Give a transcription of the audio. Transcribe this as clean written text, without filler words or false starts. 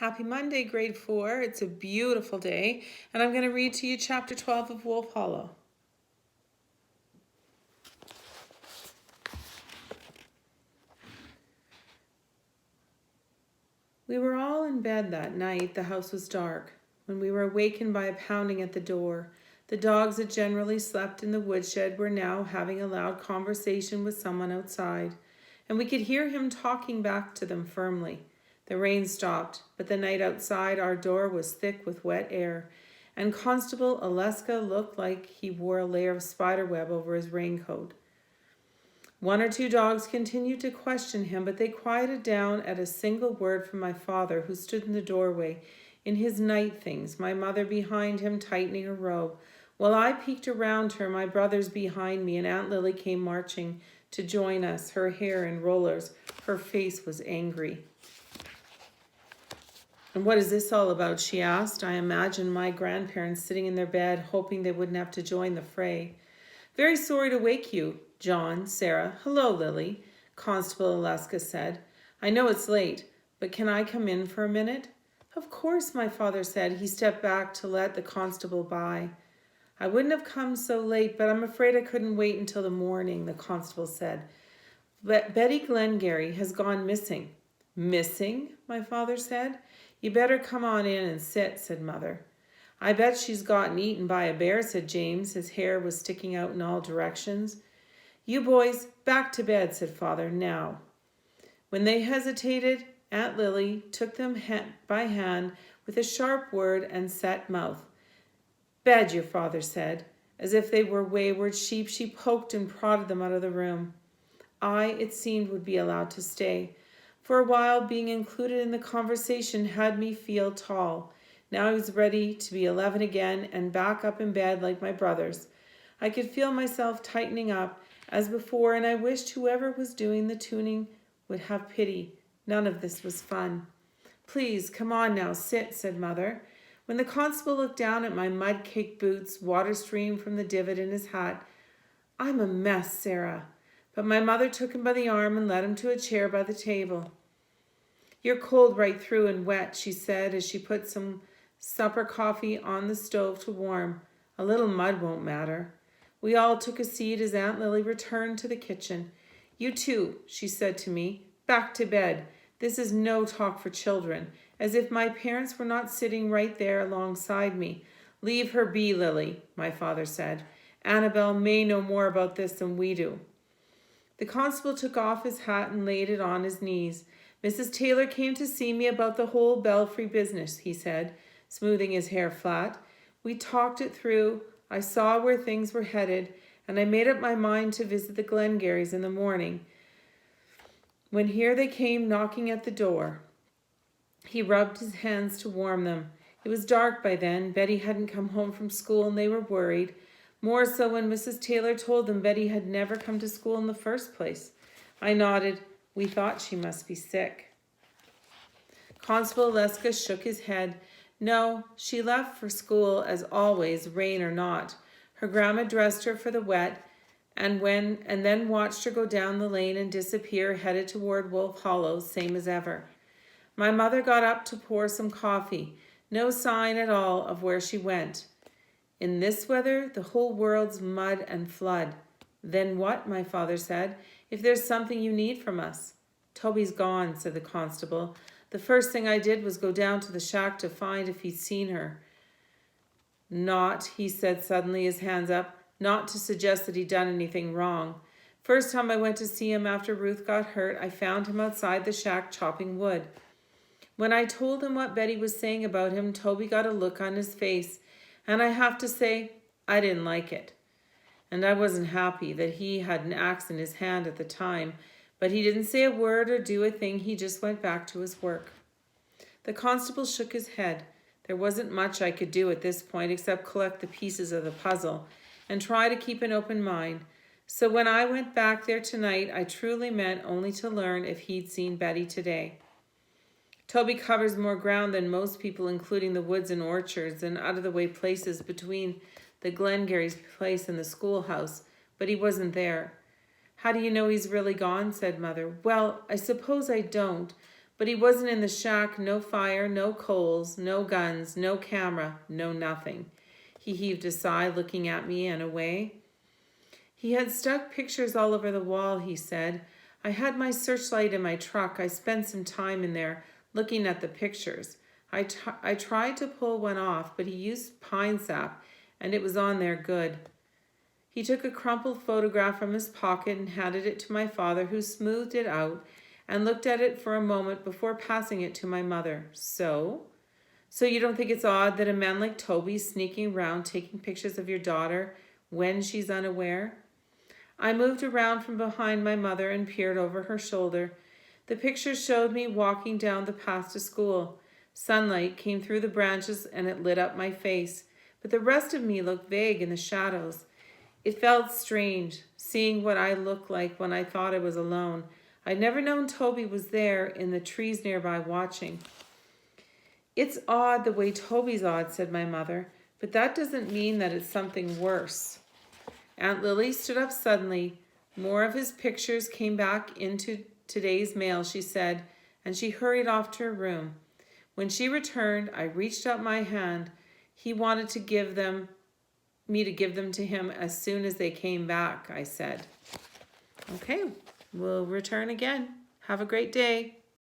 Happy Monday, grade 4. It's a beautiful day, and I'm going to read to you chapter 12 of Wolf Hollow. We were all in bed that night. The house was dark when we were awakened by a pounding at the door. The dogs that generally slept in the woodshed were now having a loud conversation with someone outside, and we could hear him talking back to them firmly. The rain stopped, but the night outside our door was thick with wet air, and Constable Oleska looked like he wore a layer of spiderweb over his raincoat. One or two dogs continued to question him, but they quieted down at a single word from my father, who stood in the doorway in his night things, my mother behind him tightening her robe. While I peeked around her, my brothers behind me, and Aunt Lily came marching to join us, her hair in rollers. Her face was angry. "And what is this all about?" she asked. I imagined my grandparents sitting in their bed, hoping they wouldn't have to join the fray. "Very sorry to wake you, John, Sarah. Hello, Lily," Constable Oleska said. "I know it's late, but can I come in for a minute?" "Of course," my father said. He stepped back to let the constable by. "I wouldn't have come so late, but I'm afraid I couldn't wait until the morning," the constable said. "Betty Glengarry has gone missing." "Missing?" my father said. "You better come on in and sit," said Mother. "I bet she's gotten eaten by a bear," said James. His hair was sticking out in all directions. "You boys, back to bed," said Father. "Now." When they hesitated, Aunt Lily took them by hand with a sharp word and set mouth. "Bed," your father said. As if they were wayward sheep, she poked and prodded them out of the room. I, it seemed, would be allowed to stay. For a while, being included in the conversation had me feel tall. Now I was ready to be 11 again and back up in bed like my brothers. I could feel myself tightening up as before, and I wished whoever was doing the tuning would have pity. None of this was fun. "Please, come on now, sit," said Mother. When the constable looked down at my mud-caked boots, water streamed from the divot in his hat. "I'm a mess, Sarah." But my mother took him by the arm and led him to a chair by the table. "You're cold right through and wet," she said as she put some supper coffee on the stove to warm. "A little mud won't matter." We all took a seat as Aunt Lily returned to the kitchen. "You two," she said to me, "back to bed. This is no talk for children," as if my parents were not sitting right there alongside me. "Leave her be, Lily," my father said. "Annabelle may know more about this than we do." The constable took off his hat and laid it on his knees. "Mrs. Taylor came to see me about the whole belfry business," he said, smoothing his hair flat. "We talked it through. I saw where things were headed, and I made up my mind to visit the Glengarrys in the morning. When here they came knocking at the door." He rubbed his hands to warm them. It was dark by then. Betty hadn't come home from school, and they were worried. More so when Mrs. Taylor told them Betty had never come to school in the first place. I nodded. "We thought she must be sick." Constable Oleska shook his head. "No, she left for school as always, rain or not. Her grandma dressed her for the wet, and then watched her go down the lane and disappear, headed toward Wolf Hollow, same as ever." My mother got up to pour some coffee. No sign at all of where she went. "In this weather, the whole world's mud and flood." "Then what?" my father said. "If there's something you need from us." "Toby's gone," said the constable. "The first thing I did was go down to the shack to find if he'd seen her." "Not," he said suddenly, his hands up, "not to suggest that he'd done anything wrong. First time I went to see him after Ruth got hurt, I found him outside the shack chopping wood. When I told him what Betty was saying about him, Toby got a look on his face, and I have to say, I didn't like it. And I wasn't happy that he had an axe in his hand at the time, but he didn't say a word or do a thing. He just went back to his work." The constable shook his head. There wasn't much I could do at this point except collect the pieces of the puzzle and try to keep an open mind. So when I went back there tonight, I truly meant only to learn if he'd seen Betty today. Toby covers more ground than most people, including the woods and orchards and out-of-the-way places between the Glengarry's place and the schoolhouse, but he wasn't there. "How do you know he's really gone?" said Mother. "Well, I suppose I don't, But he wasn't in the shack. No fire, no coals, no guns, no camera, no nothing. He heaved a sigh, looking at me and away. He had stuck pictures all over the wall, he said. I had my searchlight in my truck. I spent some time in there looking at the pictures. I tried to pull one off, but he used pine sap, and it was on there good. He took a crumpled photograph from his pocket and handed it to my father, who smoothed it out and looked at it for a moment before passing it to my mother. So you don't think it's odd that a man like Toby's sneaking around taking pictures of your daughter when she's unaware? I moved around from behind my mother and peered over her shoulder. The pictures showed me walking down the path to school. Sunlight came through the branches and it lit up my face, but the rest of me looked vague in the shadows. It felt strange, seeing what I looked like when I thought I was alone. I'd never known Toby was there in the trees nearby watching. It's odd the way Toby's odd, said my mother, but that doesn't mean that it's something worse. Aunt Lily stood up suddenly. More of his pictures came back into today's mail, she said, and she hurried off to her room. When she returned, I reached out my hand. He wanted to give them to him as soon as they came back, I said. Okay, we'll return again. Have a great day.